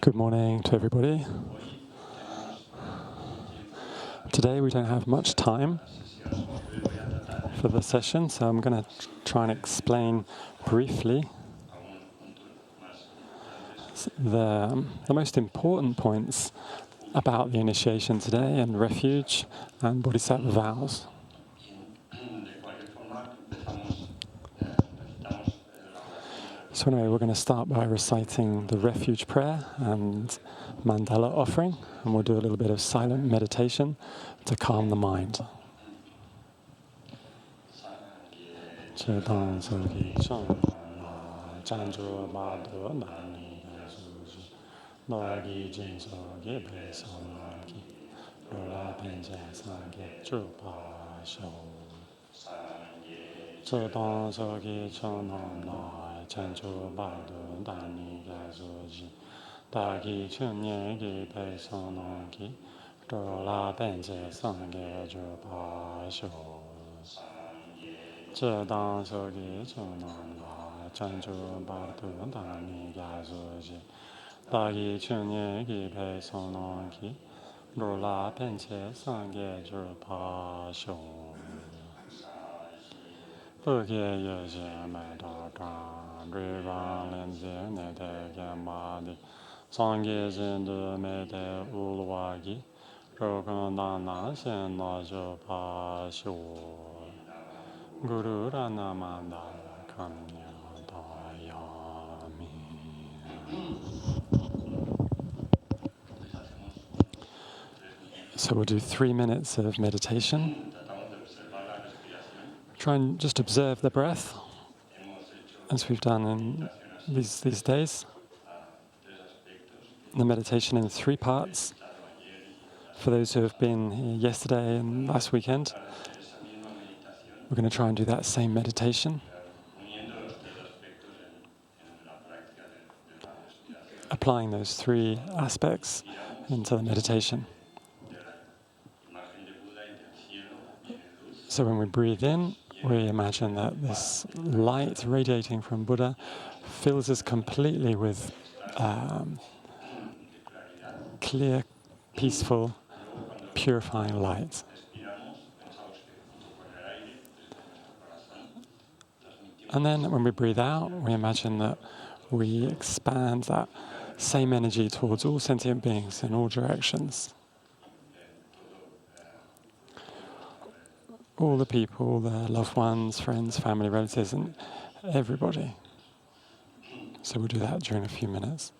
Good morning to everybody. Today we don't have much time for the session, so I'm going to try and explain briefly the most important points about the initiation today and refuge and Bodhisattva vows. So anyway, we're going to start by reciting the refuge prayer and mandala offering, and we'll do a little bit of silent meditation to calm the mind. So we'll do 3 minutes of meditation. Try and just observe the breath, as we've done in these days. The meditation in 3 parts. For those who have been here yesterday and last weekend, we're going to try and do that same meditation, applying those 3 aspects into the meditation. So when we breathe in, we imagine that this light radiating from Buddha fills us completely with clear, peaceful, purifying light. And then when we breathe out, we imagine that we expand that same energy towards all sentient beings in all directions. All the people, their loved ones, friends, family, relatives, and everybody. So we'll do that during a few minutes.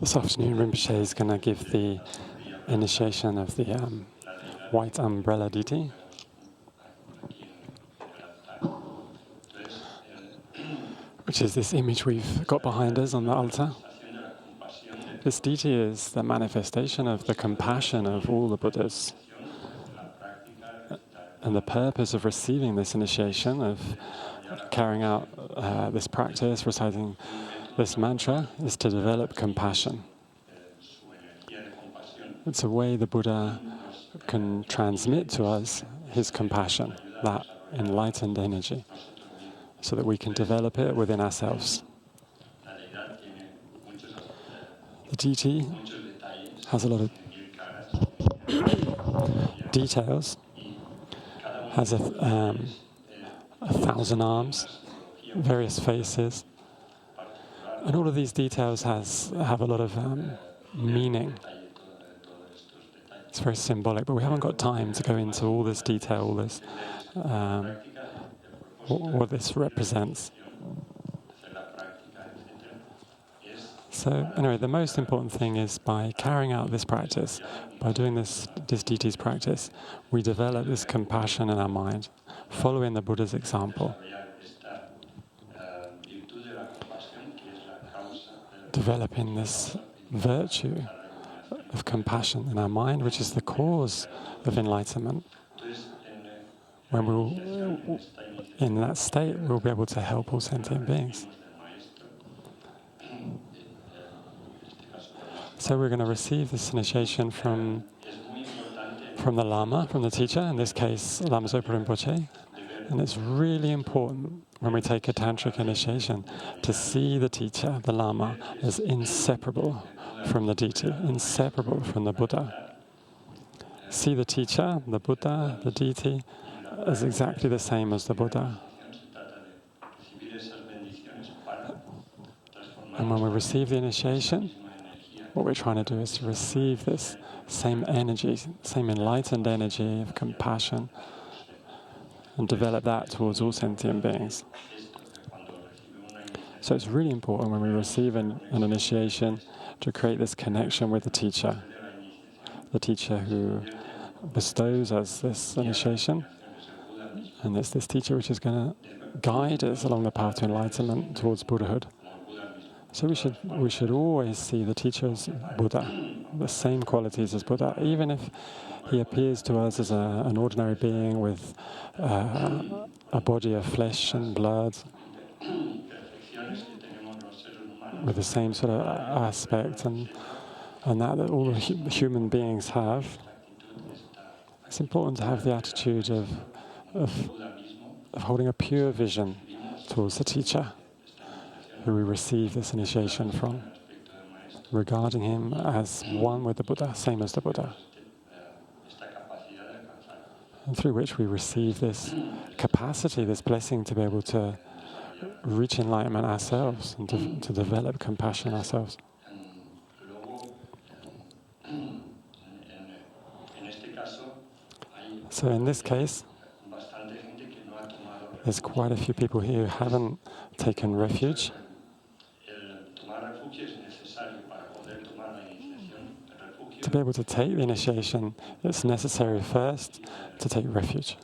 This afternoon, Rinpoche is going to give the initiation of the white umbrella deity. Which is this image we've got behind us on the altar. This deity is the manifestation of the compassion of all the Buddhas. And the purpose of receiving this initiation, of carrying out this practice, reciting this mantra, is to develop compassion. It's a way the Buddha can transmit to us his compassion, that enlightened energy, so that we can develop it within ourselves. The deity has a lot of details, has a 1,000 arms, various faces, and all of these details have a lot of meaning. It's very symbolic, but we haven't got time to go into all this detail, all this, what this represents. So anyway, the most important thing is by carrying out this practice, by doing this deity's practice, we develop this compassion in our mind, following the Buddha's example. Developing this virtue of compassion in our mind, which is the cause of enlightenment. When we're in that state, we'll be able to help all sentient beings. So we're going to receive this initiation from the Lama, from the teacher, in this case, Lama Zopa Rinpoche. And it's really important when we take a tantric initiation to see the teacher, the Lama, as inseparable from the deity, inseparable from the Buddha. See the teacher, the Buddha, the deity, as exactly the same as the Buddha. And when we receive the initiation, what we're trying to do is to receive this same energy, same enlightened energy of compassion, and develop that towards all sentient beings. So it's really important when we receive an initiation to create this connection with the teacher who bestows us this initiation. And it's this teacher which is going to guide us along the path to enlightenment towards Buddhahood. So we should always see the teacher as Buddha, the same qualities as Buddha, even if he appears to us as an ordinary being with a body of flesh and blood, with the same sort of aspect and that all the human beings have. It's important to have the attitude of holding a pure vision towards the teacher who we receive this initiation from, regarding him as one with the Buddha, same as the Buddha, and through which we receive this capacity, this blessing to be able to reach enlightenment ourselves and to develop compassion ourselves. So in this case, there's quite a few people here who haven't taken refuge. To be able to take the initiation, it's necessary first to take refuge.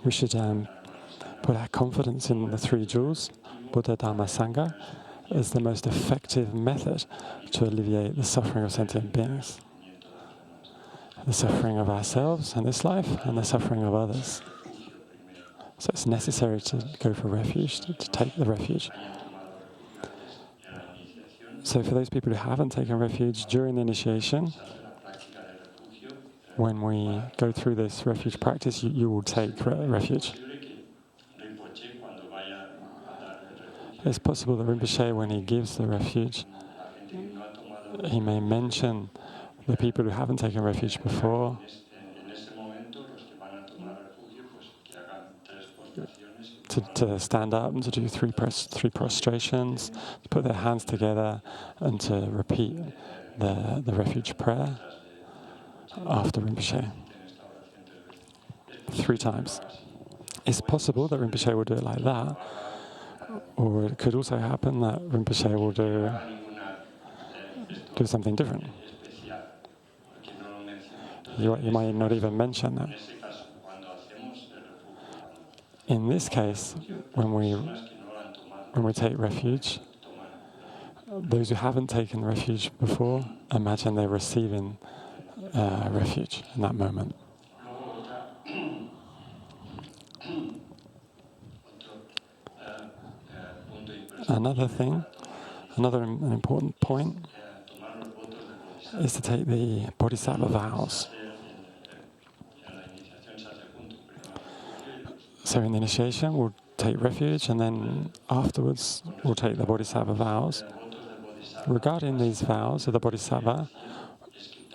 We should put our confidence in the three jewels, Buddha, Dharma, Sangha, as the most effective method to alleviate the suffering of sentient beings. The suffering of ourselves in this life and the suffering of others. So it's necessary to go for refuge, to take the refuge. So for those people who haven't taken refuge during the initiation, when we go through this refuge practice, you will take refuge. It's possible that Rinpoche, when he gives the refuge, he may mention the people who haven't taken refuge before, to stand up and to do three prostrations, to put their hands together and to repeat the refuge prayer after Rinpoche 3 times. It's possible that Rinpoche will do it like that, Or it could also happen that Rinpoche will do something different. You might not even mention that. In this case, when we take refuge, those who haven't taken refuge before, imagine they're receiving refuge in that moment. Another important point is to take the Bodhisattva Vows. So in the initiation, we'll take refuge, and then afterwards, we'll take the Bodhisattva Vows. Regarding these vows of the Bodhisattva,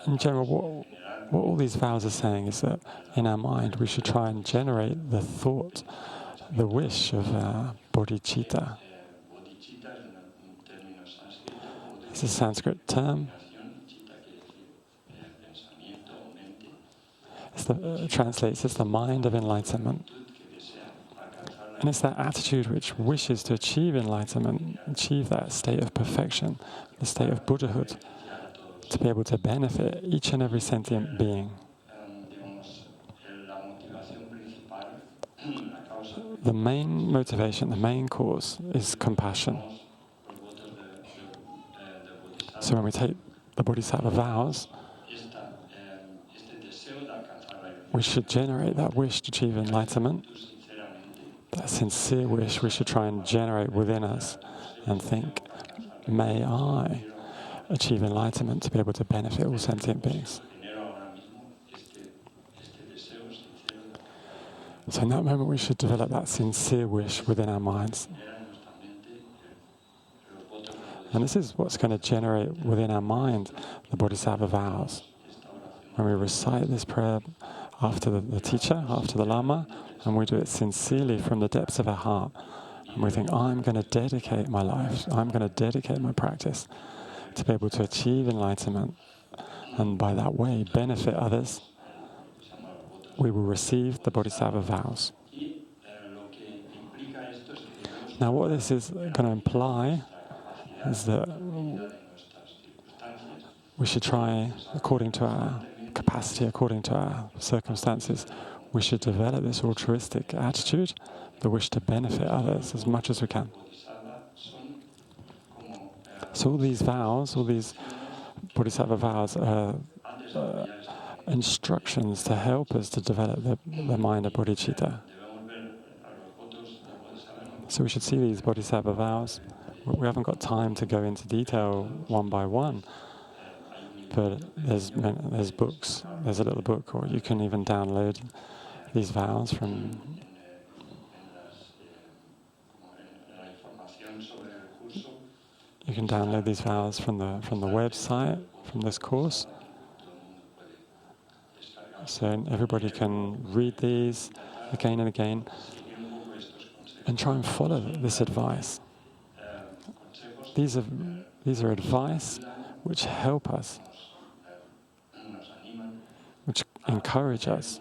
in general, what all these vows are saying is that in our mind, we should try and generate the thought, the wish of bodhicitta. It's a Sanskrit term. It translates as the mind of enlightenment. And it's that attitude which wishes to achieve enlightenment, achieve that state of perfection, the state of Buddhahood, to be able to benefit each and every sentient being. The main motivation, the main cause is compassion. So when we take the Bodhisattva vows, we should generate that wish to achieve enlightenment. That sincere wish we should try and generate within us and think, may I achieve enlightenment to be able to benefit all sentient beings. So in that moment we should develop that sincere wish within our minds. And this is what's going to generate within our mind the Bodhisattva vows. When we recite this prayer after the teacher, after the Lama, and we do it sincerely from the depths of our heart, and we think, I'm going to dedicate my life, I'm going to dedicate my practice to be able to achieve enlightenment, and by that way benefit others, we will receive the Bodhisattva vows. Now what this is going to imply is that we should try, according to our capacity, according to our circumstances, we should develop this altruistic attitude, the wish to benefit others as much as we can. So all these vows, all these Bodhisattva vows are instructions to help us to develop the mind of bodhicitta. So we should see these Bodhisattva vows. We haven't got time to go into detail one by one, but there's books, there's a little book, or you can even download these vows from the website, from this course. So everybody can read these again and again and try and follow this advice. These are advice which help us, which encourage us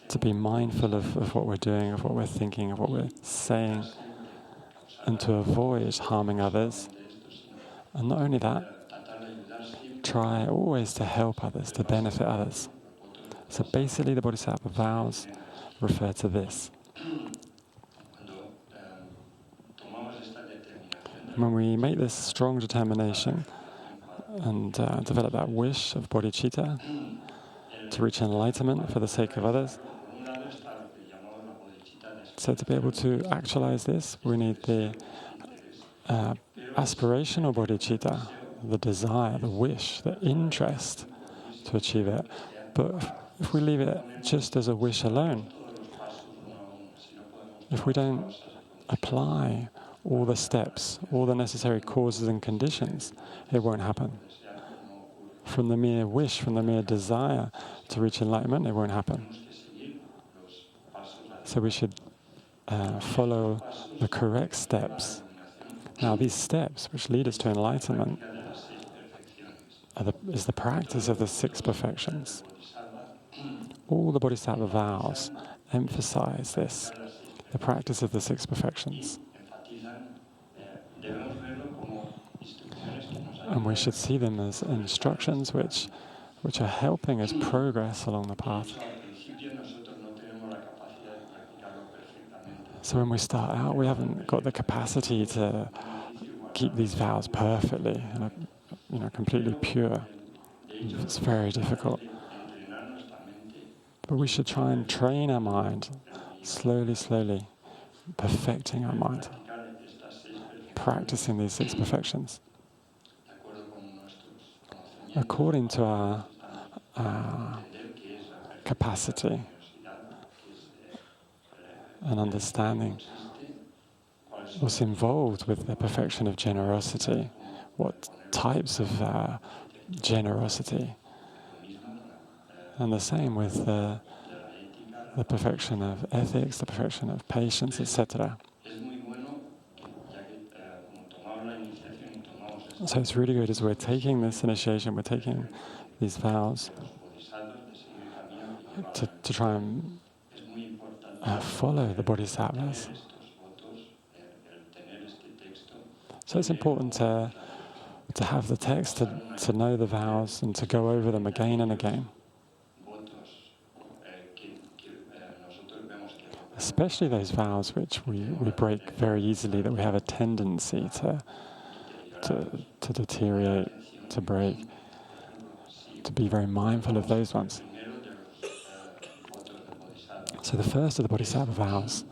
to be mindful of what we're doing, of what we're thinking, of what we're saying, and to avoid harming others. And not only that, try always to help others, to benefit others. So basically the Bodhisattva vows refer to this. When we make this strong determination and develop that wish of bodhicitta to reach enlightenment for the sake of others, so to be able to actualize this, we need the aspirational bodhicitta, the desire, the wish, the interest to achieve it. But if we leave it just as a wish alone, if we don't apply all the steps, all the necessary causes and conditions, it won't happen. From the mere wish, from the mere desire to reach enlightenment, it won't happen. So we should follow the correct steps. Now these steps which lead us to enlightenment is the practice of the 6 perfections. All the Bodhisattva vows emphasize this. the practice of the six perfections. And we should see them as instructions which are helping us progress along the path. So when we start out, we haven't got the capacity to keep these vows perfectly and completely pure. It's very difficult. But we should try and train our mind, slowly, perfecting our mind, practicing these six perfections according to our capacity and understanding what's involved with the perfection of generosity, what types of generosity, and the same with the perfection of ethics, the perfection of patience, etc. So it's really good as we're taking this initiation, we're taking these vows to try and follow the Bodhisattvas. So it's important to have the text, to know the vows and to go over them again and again. Especially those vows which we break very easily, that we have a tendency to deteriorate, to break, to be very mindful of those ones. So the first of the Bodhisattva vows,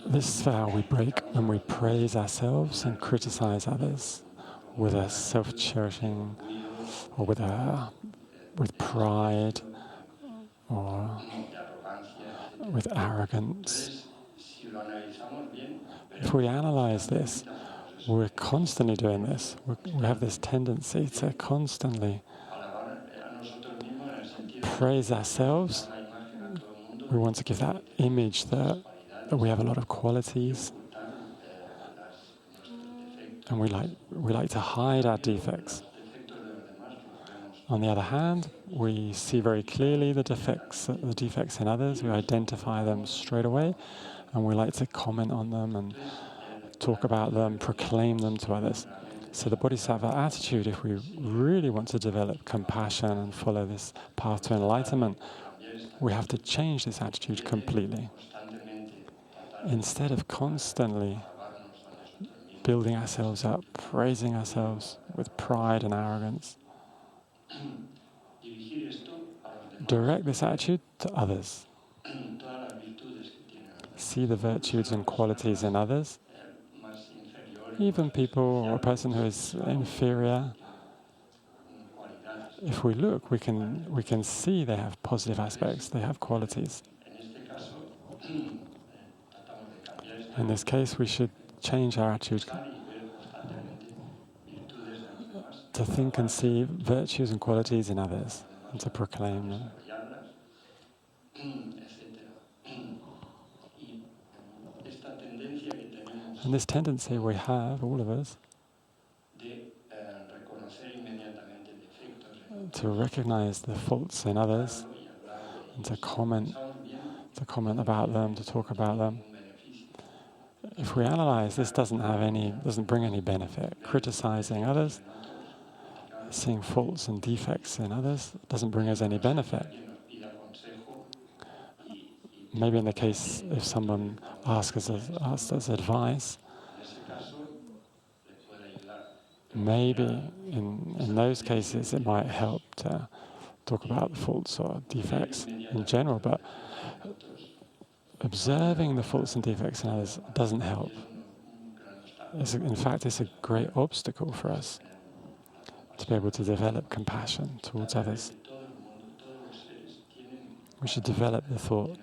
this vow we break when we praise ourselves and criticize others with a self-cherishing or with pride or with arrogance. If we analyze this, we're constantly doing this. We have this tendency to constantly praise ourselves. We want to give that image that we have a lot of qualities, and we like to hide our defects. On the other hand, we see very clearly the defects in others. We identify them straight away, and we like to comment on them and talk about them, proclaim them to others. So the Bodhisattva attitude, if we really want to develop compassion and follow this path to enlightenment, we have to change this attitude completely. Instead of constantly building ourselves up, praising ourselves with pride and arrogance, direct this attitude to others. See the virtues and qualities in others, even people or a person who is inferior. If we look, we can see they have positive aspects, they have qualities. In this case, we should change our attitude to think and see virtues and qualities in others and to proclaim them. And this tendency we have, all of us, to recognize the faults in others and to comment about them, to talk about them. If we analyze, this doesn't bring any benefit. Criticizing others, seeing faults and defects in others, doesn't bring us any benefit. Maybe in the case if someone asks us advice, maybe in those cases it might help to talk about faults or defects in general, but observing the faults and defects in others doesn't help. In fact, it's a great obstacle for us to be able to develop compassion towards others. We should develop the thought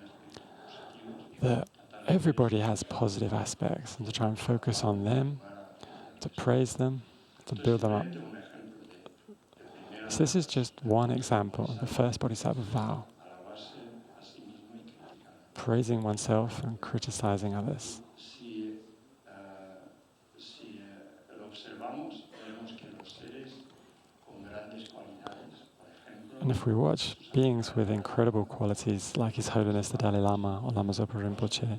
that everybody has positive aspects and to try and focus on them, to praise them, to build them up. So this is just one example, the first Bodhisattva vow. Praising oneself and criticizing others. And if we watch beings with incredible qualities like His Holiness the Dalai Lama or Lama Zopa Rinpoche,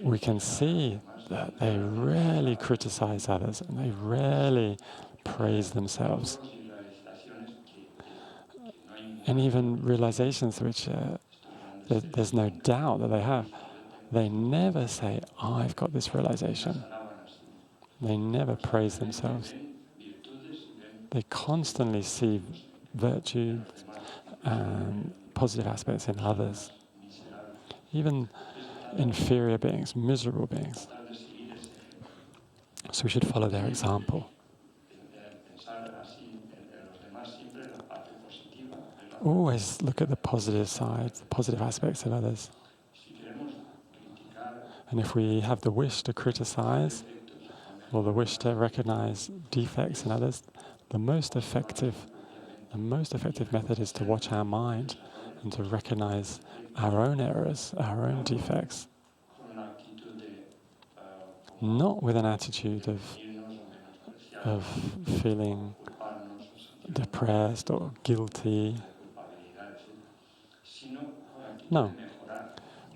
we can see that they rarely criticize others and they rarely praise themselves. And even realizations which there's no doubt that they have, they never say, I've got this realization. They never praise themselves. They constantly see virtue and positive aspects in others, even inferior beings, miserable beings. So we should follow their example. Always look at the positive side, the positive aspects of others. And if we have the wish to criticize or the wish to recognize defects in others, the most effective method is to watch our mind and to recognize our own errors, our own defects. Not with an attitude of feeling depressed or guilty. No,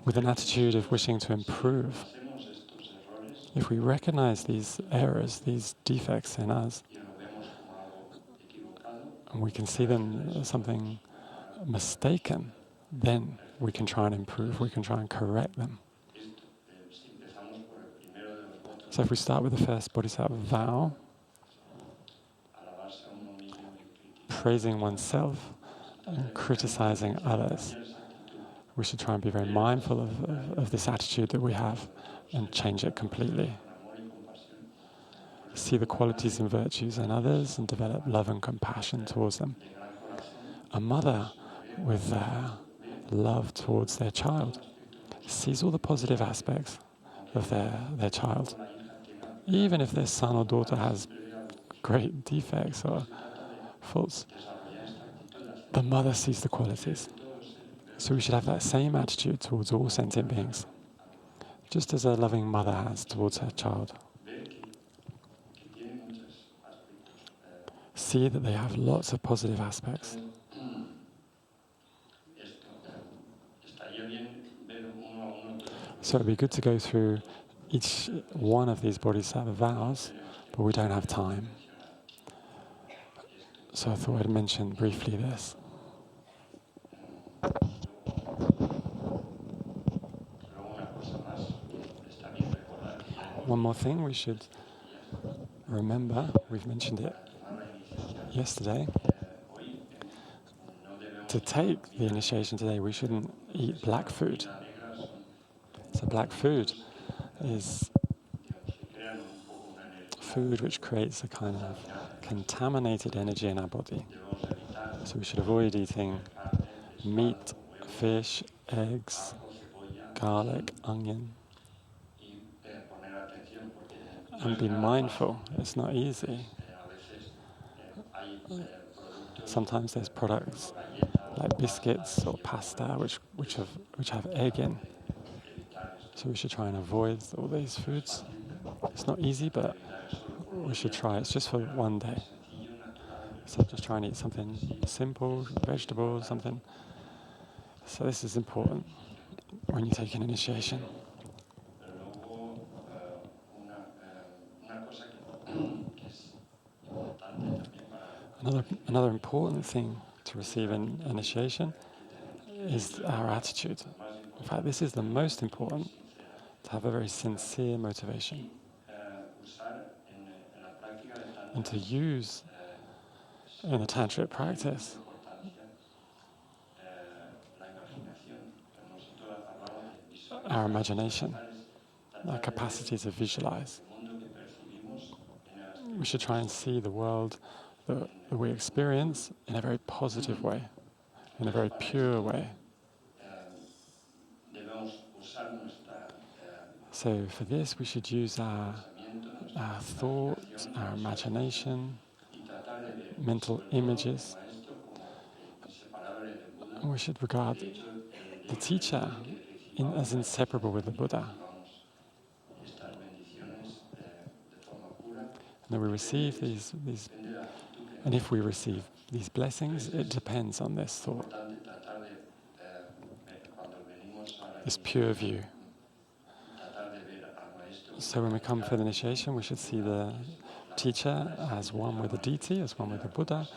with an attitude of wishing to improve. If we recognize these errors, these defects in us, and we can see them as something mistaken, then we can try and improve, we can try and correct them. So if we start with the first Bodhisattva vow, praising oneself and criticizing others, we should try and be very mindful of this attitude that we have and change it completely. See the qualities and virtues in others and develop love and compassion towards them. A mother with love towards their child sees all the positive aspects of their child. Even if their son or daughter has great defects or faults, the mother sees the qualities. So we should have that same attitude towards all sentient beings, just as a loving mother has towards her child. See that they have lots of positive aspects. So it'd be good to go through each one of these Bodhisattva vows, but we don't have time. So I thought I'd mention briefly this. One more thing we should remember, we've mentioned it yesterday, to take the initiation today we shouldn't eat black food. So black food is food which creates a kind of contaminated energy in our body. So we should avoid eating meat, fish, eggs, garlic, onion. And be mindful, it's not easy. Sometimes there's products like biscuits or pasta which have egg in. So we should try and avoid all these foods. It's not easy, but we should try. It's just for one day. So just try and eat something simple, vegetables, something. So this is important when you take an initiation. Another important thing to receive an initiation is our attitude. In fact, this is the most important, to have a very sincere motivation. And to use in the tantric practice our imagination, our capacity to visualize. We should try and see the world that we experience in a very positive way, in a very pure way. So for this we should use our thoughts, our imagination, mental images. And we should regard the teacher as inseparable with the Buddha. And then we receive these And if we receive these blessings, it depends on this thought, this pure view. So when we come for the initiation, we should see the teacher as one with the deity, as one with the Buddha,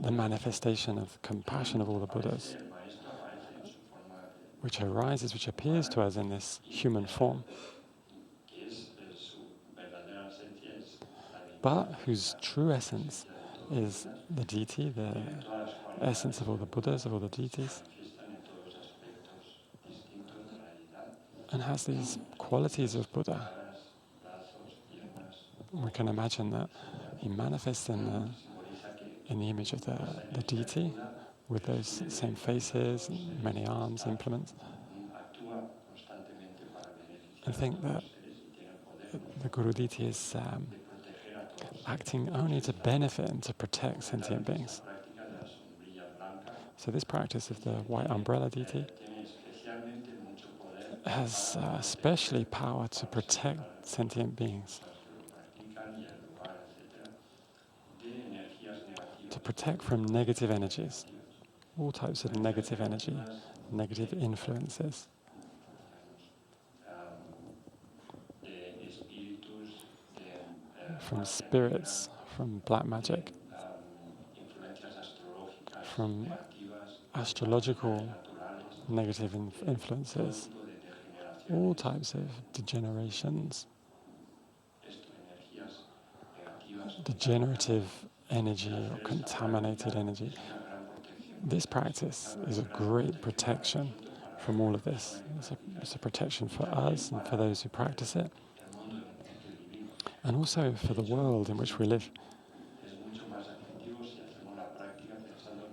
the manifestation of compassion of all the Buddhas, which arises, which appears to us in this human form, but whose true essence is the deity, the essence of all the Buddhas, of all the deities, and has these qualities of Buddha. We can imagine that he manifests in the image of the deity, with those same faces, many arms, implements, and think that the Guru Deity is acting only to benefit and to protect sentient beings. So this practice of the white umbrella deity has especially power to protect sentient beings, to protect from negative energies, all types of negative energy, negative influences. From spirits, from black magic, from astrological negative influences, all types of degenerations, degenerative energy or contaminated energy. This practice is a great protection from all of this. It's a protection for us and for those who practice it, and also for the world in which we live.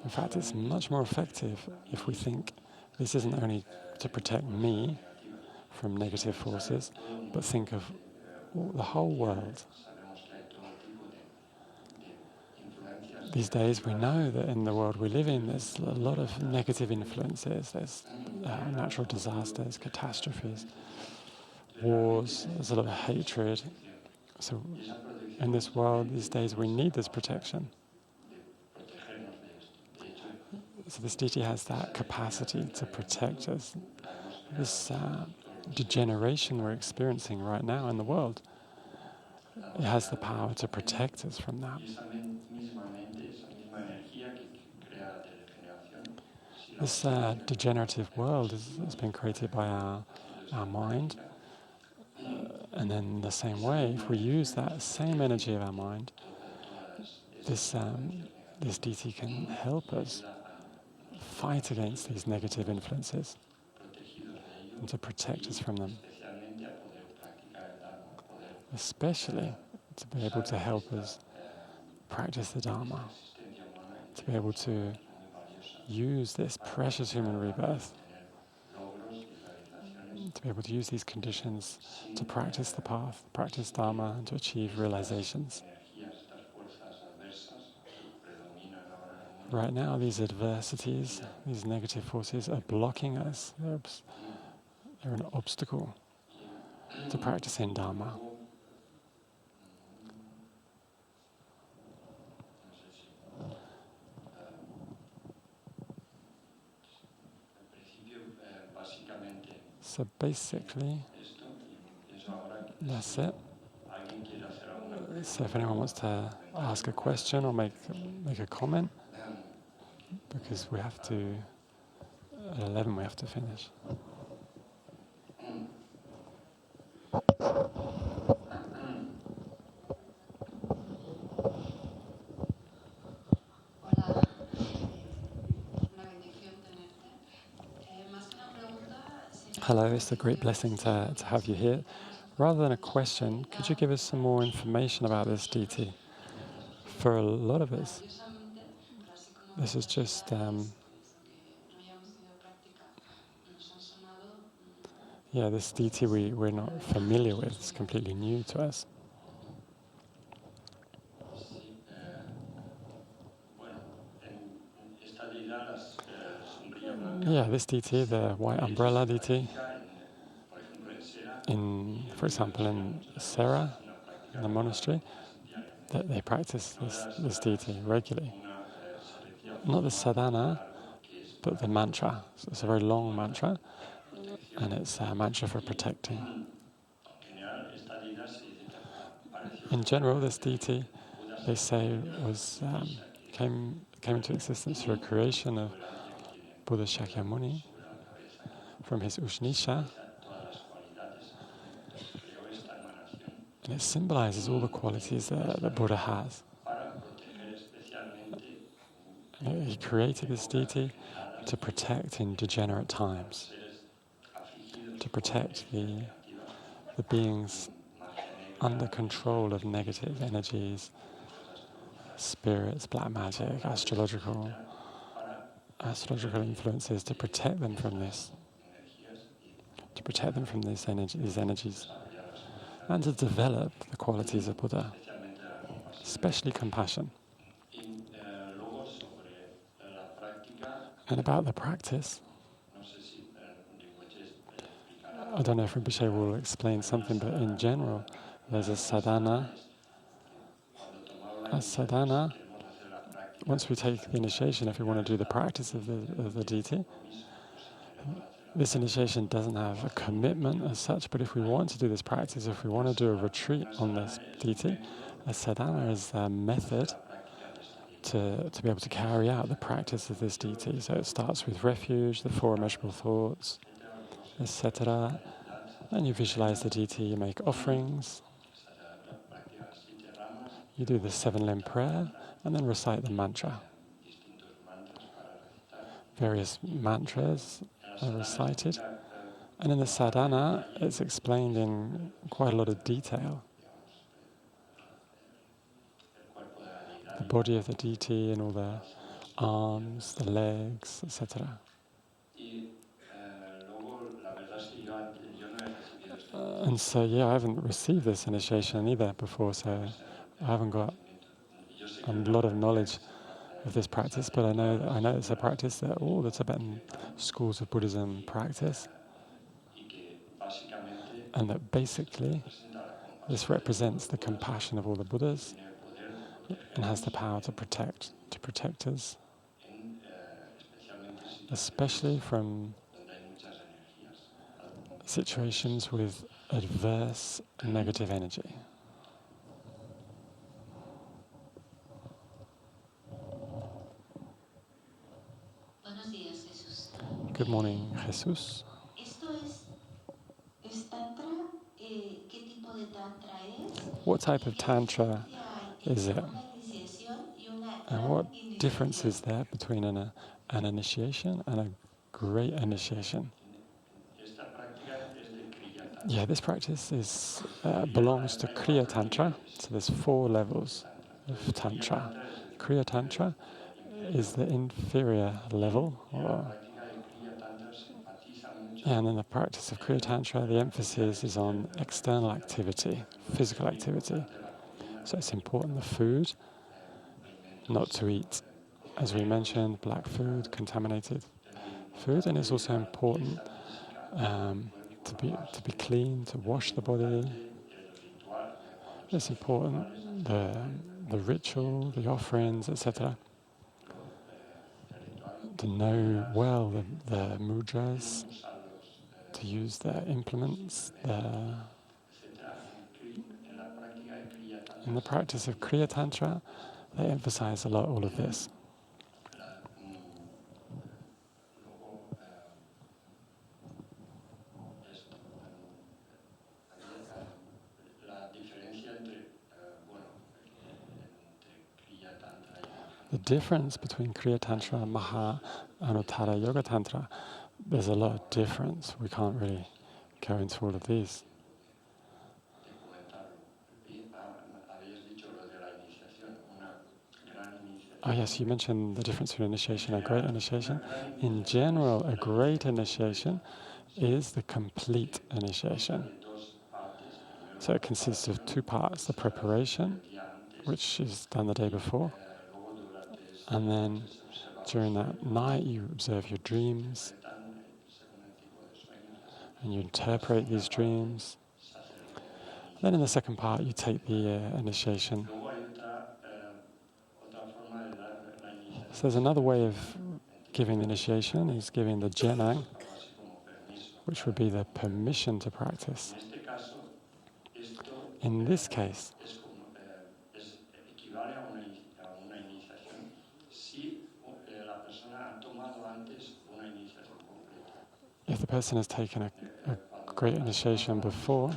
In fact, it's much more effective if we think this isn't only to protect me from negative forces, but think of the whole world. These days we know that in the world we live in, there's a lot of negative influences. There's natural disasters, catastrophes, wars, there's a lot of hatred. So in this world these days we need this protection. So this deity has that capacity to protect us. This degeneration we're experiencing right now in the world, it has the power to protect us from that. This degenerative world has been created by our mind. And then in the same way, if we use that same energy of our mind, this deity can help us fight against these negative influences and to protect us from them. Especially to be able to help us practice the Dharma, to be able to use this precious human rebirth, to be able to use these conditions to practice the path, practice Dharma, and to achieve realizations. Right now, these adversities, these negative forces are blocking us. They're an obstacle to practicing Dharma. So basically, that's it. So if anyone wants to ask a question or make a comment, because we have to, at 11 we have to finish. Hello, it's a great blessing to have you here. Rather than a question, could you give us some more information about this deity? For a lot of us, this is just this deity we're not familiar with. It's completely new to us. This deity, the white umbrella deity, for example, in Serra, in the monastery, that they practice this deity regularly. Not the sadhana, but the mantra. So it's a very long mantra, and it's a mantra for protecting. In general, this deity, they say, came into existence through a creation of Buddha Shakyamuni from his Ushnisha, and it symbolizes all the qualities that Buddha has. He created this deity to protect in degenerate times, to protect the beings under control of negative energies, spirits, black magic, astrological influences, to protect them from this, to protect them from these energies, and to develop the qualities of Buddha, especially compassion. And about the practice, I don't know if Rinpoche will explain something, but in general, there's a sadhana. A sadhana, once we take the initiation, if we want to do the practice of the deity, this initiation doesn't have a commitment as such, but if we want to do this practice, if we want to do a retreat on this deity, a sadhana is a method to be able to carry out the practice of this deity. So it starts with refuge, the 4 immeasurable thoughts, etc. Then you visualize the deity, you make offerings, you do the 7-limb prayer, and then recite the mantra. Various mantras are recited, and in the sadhana, it's explained in quite a lot of detail. The body of the deity and all the arms, the legs, etc. And so, I haven't received this initiation either before, so I haven't got a lot of knowledge of this practice, but I know it's a practice that all the Tibetan schools of Buddhism practice, and that basically this represents the compassion of all the Buddhas and has the power to protect us, especially from situations with adverse negative energy. Good morning, Jesús. What type of tantra is it? And what difference is there between an initiation and a great initiation? This practice belongs to Kriya Tantra. So there's 4 levels of Tantra. Kriya Tantra is the inferior level, and in the practice of Kriya Tantra, the emphasis is on external activity, physical activity. So it's important, the food, not to eat, as we mentioned, black food, contaminated food, and it's also important to be clean, to wash the body. It's important, the ritual, the offerings, etc. To know well the mudras, to use their implements. In the practice of Kriya Tantra, they emphasize a lot all of this. The difference between Kriya Tantra, Maha, and Uttara Yoga Tantra, there's a lot of difference. We can't really go into all of these. Oh yes, you mentioned the difference between initiation and a great initiation. In general, a great initiation is the complete initiation. So it consists of 2 parts, the preparation, which is done the day before, and then during that night you observe your dreams, and you interpret these dreams. Then in the second part you take the initiation. So there's another way of giving the initiation, is giving the jenang, which would be the permission to practice. In this case, if the person has taken a great initiation before,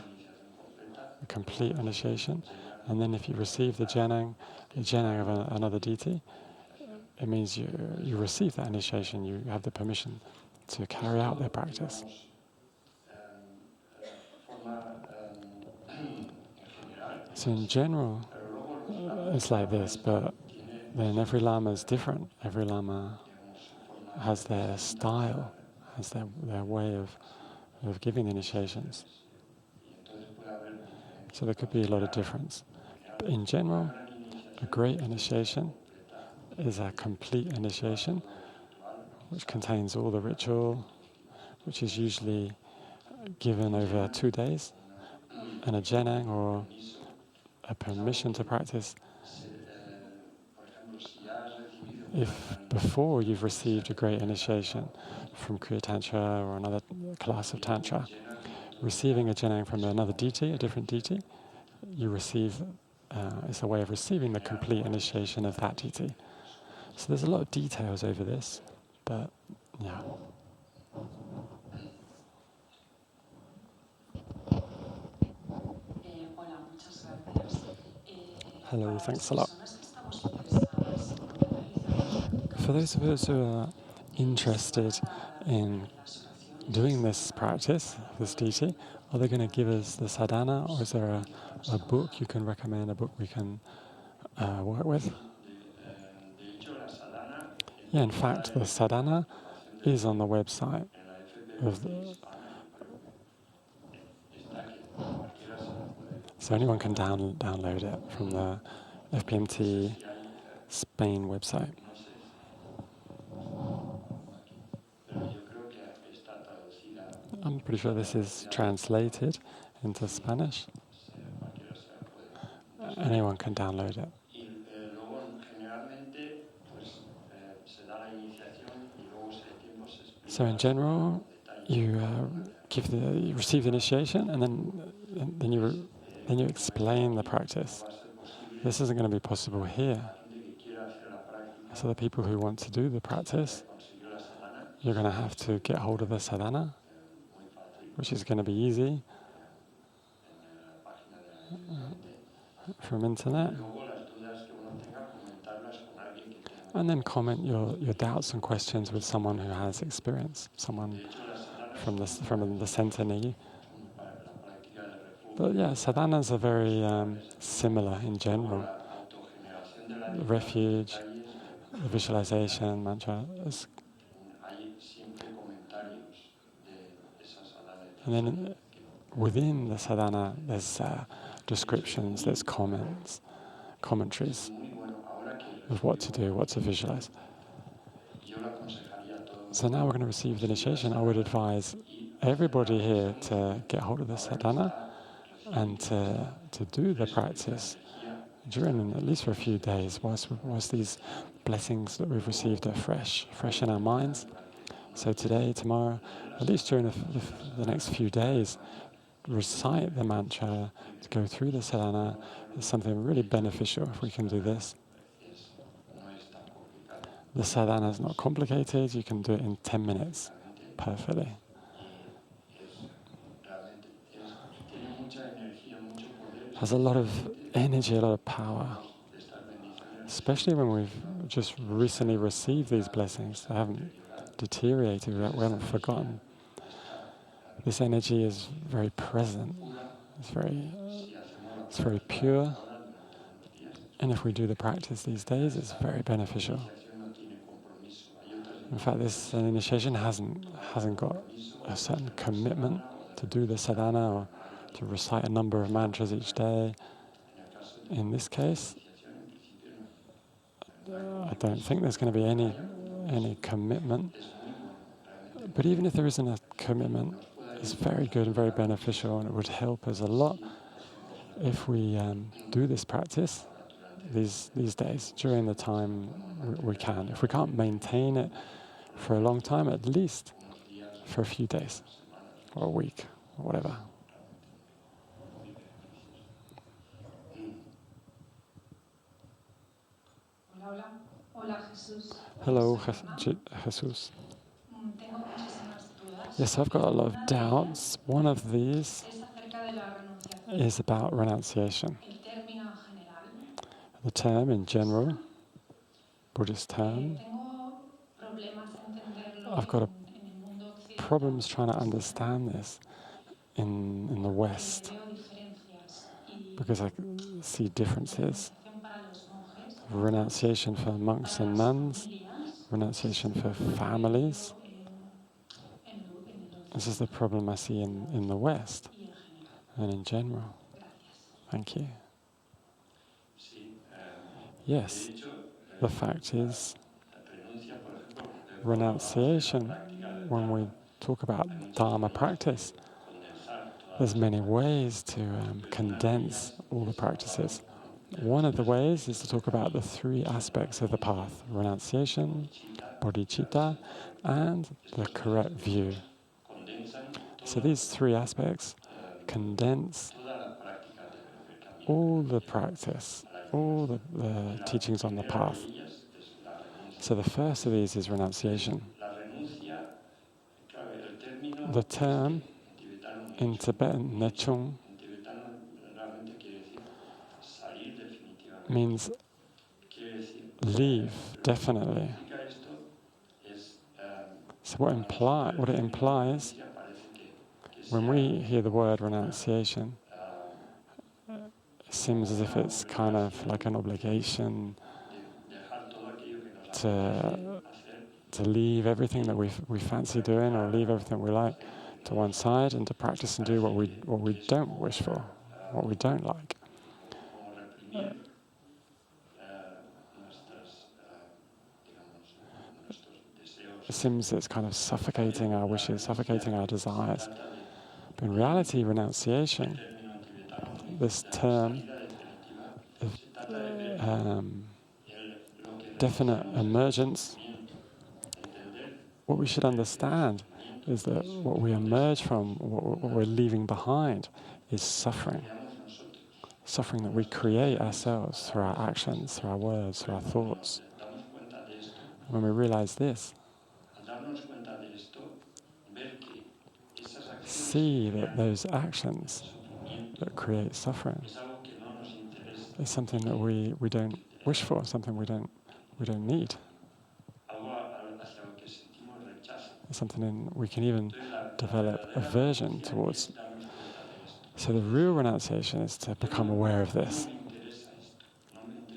a complete initiation, and then if you receive the jenang of another deity, it means you receive that initiation, you have the permission to carry out their practice. So in general, it's like this, but then every Lama is different. Every Lama has their style, has their way of giving initiations. So there could be a lot of difference. But in general, a great initiation is a complete initiation, which contains all the ritual, which is usually given over 2 days, and a jenang, or a permission to practice. If before you've received a great initiation from Kriya Tantra or another class of Tantra, receiving a jenang from another deity, a different deity, you receive, it's a way of receiving the complete initiation of that deity. So there's a lot of details over this, but yeah. Hello, thanks a lot. For those of us who are interested in doing this practice, this deity, are they going to give us the sadhana, or is there a book you can recommend, a book we can work with? Yeah, in fact, the sadhana is on the website of so anyone can download it from the FPMT Spain website. I'm pretty sure this is translated into Spanish. Anyone can download it. So in general, you receive the initiation, and then you explain the practice. This isn't going to be possible here. So the people who want to do the practice, you're going to have to get hold of the sadhana, which is going to be easy from internet. And then comment your doubts and questions with someone who has experience, someone from the center near you. But yeah, sadhanas are very similar in general. The refuge, the visualization, mantra. And then within the sadhana, there's descriptions, there's commentaries of what to do, what to visualize. So now we're going to receive the initiation. I would advise everybody here to get hold of the sadhana and to do the practice during, at least for a few days, whilst these blessings that we've received are fresh in our minds. So today, tomorrow, at least during the next few days, recite the mantra, to go through the sadhana. It's something really beneficial if we can do this. The sadhana is not complicated. You can do it in 10 minutes perfectly. Has a lot of energy, a lot of power, especially when we've just recently received these blessings. They haven't deteriorated, we haven't forgotten. This energy is very present. It's very pure. And if we do the practice these days, it's very beneficial. In fact, this initiation hasn't got a certain commitment to do the sadhana or to recite a number of mantras each day. In this case, I don't think there's going to be any commitment. But even if there isn't a commitment, it's very good and very beneficial, and it would help us a lot if we do this practice these days, during the time we can. If we can't maintain it for a long time, at least for a few days, or a week, or whatever. Hello, Jesús. Yes, I've got a lot of doubts. One of these is about renunciation. The term in general, Buddhist term, I've got problems trying to understand this in the West, because I see differences. Renunciation for monks and nuns, renunciation for families. This is the problem I see in the West and in general. Thank you. Yes, the fact is, renunciation, when we talk about Dharma practice, there's many ways to condense all the practices. One of the ways is to talk about the three aspects of the path: renunciation, bodhicitta, and the correct view. So these three aspects condense all the practice, all the teachings on the path. So the first of these is renunciation. The term in Tibetan, nechung, means leave, definitely. So what it implies, when we hear the word renunciation, it seems as if it's kind of like an obligation to leave everything that we fancy doing, or leave everything we like to one side, and to practice and do what we don't wish for, what we don't like. It seems it's kind of suffocating our wishes, suffocating our desires. But in reality, renunciation, this term of definite emergence, what we should understand is that what we emerge from, what we're leaving behind, is suffering. Suffering that we create ourselves through our actions, through our words, through our thoughts. When we realize this, see that those actions that create suffering is something that we don't wish for, something we don't need. It's something we can even develop aversion towards. So the real renunciation is to become aware of this.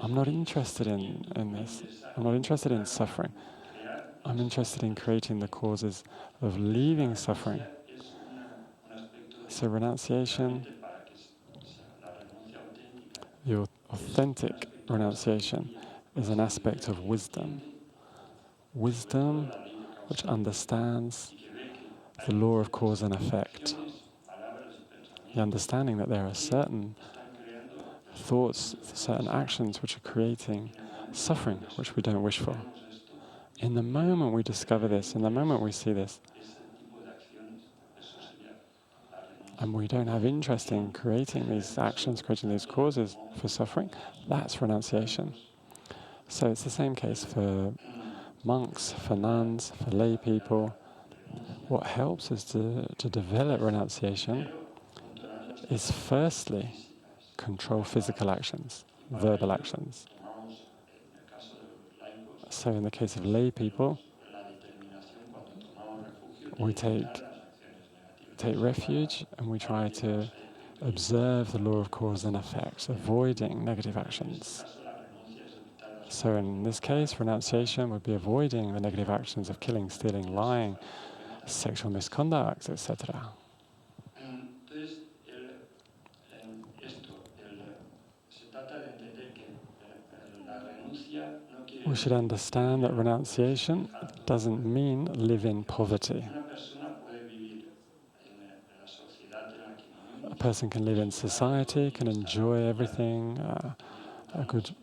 I'm not interested in this. I'm not interested in suffering. I'm interested in creating the causes of leaving suffering. So renunciation, the authentic renunciation, is an aspect of wisdom. Wisdom which understands the law of cause and effect. The understanding that there are certain thoughts, certain actions which are creating suffering, which we don't wish for. In the moment we discover this, in the moment we see this, and we don't have interest in creating these actions, creating these causes for suffering, that's renunciation. So it's the same case for monks, for nuns, for lay people. What helps us to develop renunciation is firstly control physical actions, verbal actions. So in the case of lay people, we take refuge and we try to observe the law of cause and effect, avoiding negative actions. So in this case, renunciation would be avoiding the negative actions of killing, stealing, lying, sexual misconduct, etc. We should understand that renunciation doesn't mean live in poverty. A person can live in society, can enjoy everything, a good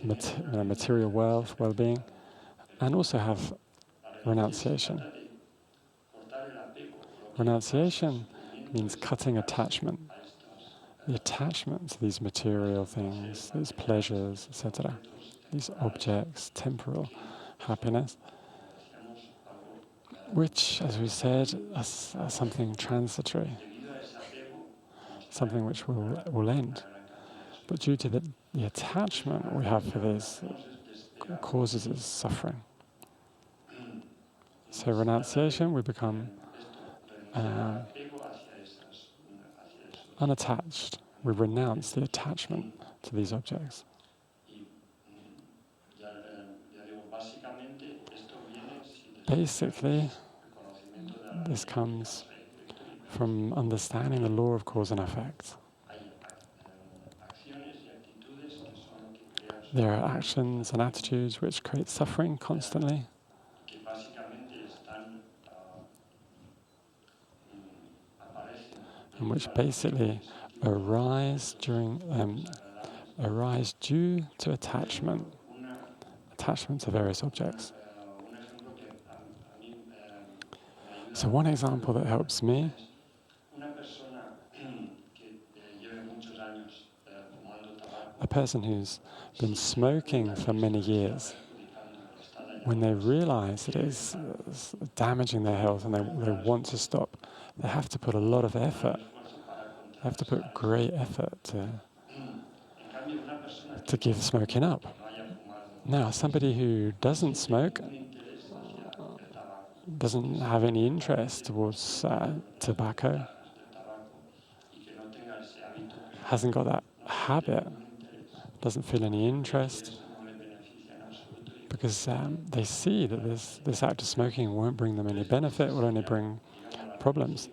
material wealth, well-being, and also have renunciation. Renunciation means cutting attachment. The attachment to these material things, these pleasures, etc., these objects, temporal happiness, which, as we said, are something transitory, something which will end. But due to the attachment we have for this, it causes us suffering. So renunciation, we become unattached. We renounce the attachment to these objects. Basically, this comes from understanding the law of cause and effect. There are actions and attitudes which create suffering constantly. And which basically arise due to attachment to various objects. So one example that helps me, a person who's been smoking for many years, when they realize it is damaging their health and they want to stop, they have to put a lot of effort. They have to put great effort to give smoking up. Now, somebody who doesn't smoke, doesn't have any interest towards tobacco, hasn't got that habit, doesn't feel any interest, because they see that this act of smoking won't bring them any benefit, will only bring problems.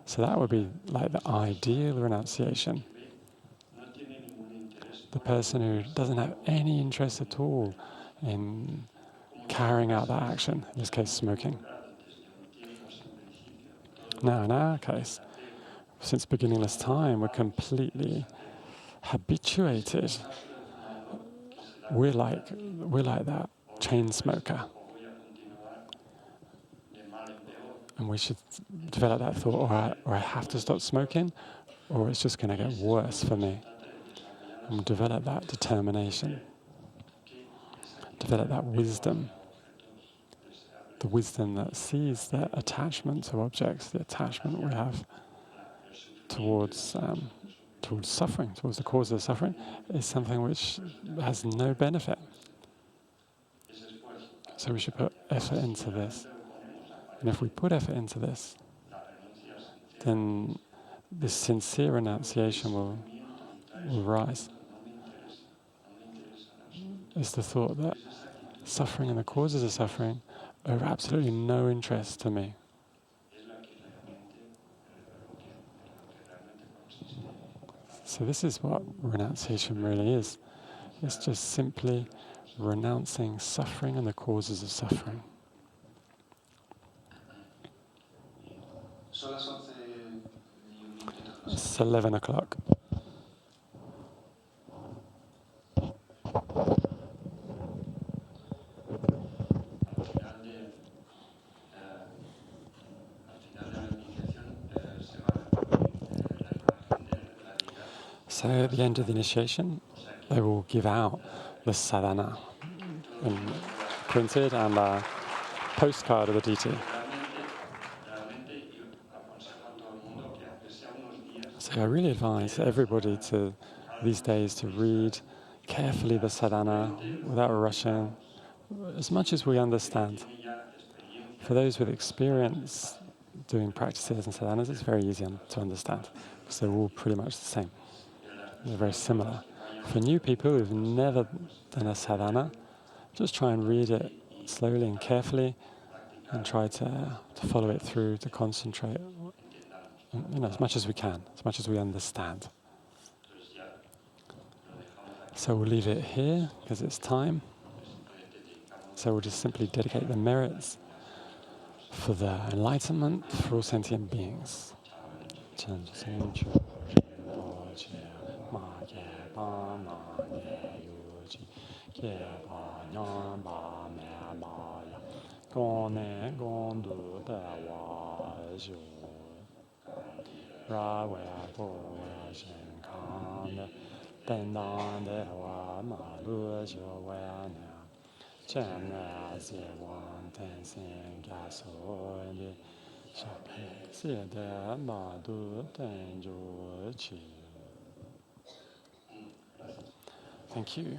So that would be like the ideal renunciation. The person who doesn't have any interest at all in carrying out that action, in this case smoking. Now in our case, since beginningless time, we're completely habituated. We're like that chain smoker. And we should develop that thought, or I have to stop smoking, or it's just going to get worse for me. And develop that determination. Develop that wisdom. The wisdom that sees that attachment to objects, the attachment we have towards suffering, towards the cause of suffering, is something which has no benefit. So we should put effort into this. And if we put effort into this, then this sincere renunciation will rise. It's the thought that suffering and the causes of suffering are of absolutely no interest to me. So this is what renunciation really is. It's just simply renouncing suffering and the causes of suffering. It's 11 o'clock. So at the end of the initiation, they will give out the sadhana printed and a postcard of the deity. So I really advise everybody these days to read carefully the sadhana without rushing, as much as we understand. For those with experience doing practices and sadhanas, it's very easy to understand, because they're all pretty much the same. They're very similar. For new people who've never done a sadhana, just try and read it slowly and carefully, and try to follow it through, to concentrate, as much as we can, as much as we understand. So we'll leave it here because it's time. So we'll just simply dedicate the merits for the enlightenment for all sentient beings. Ke ba nyan ba me ba ya. Gong ne gong du de wa ju. Ra we go we shen kan de. Den dan de wa ma lu ju we ne. Chen ne si wan ten sin ga so de. Sha pe si de ma du ten ju chi. Thank you.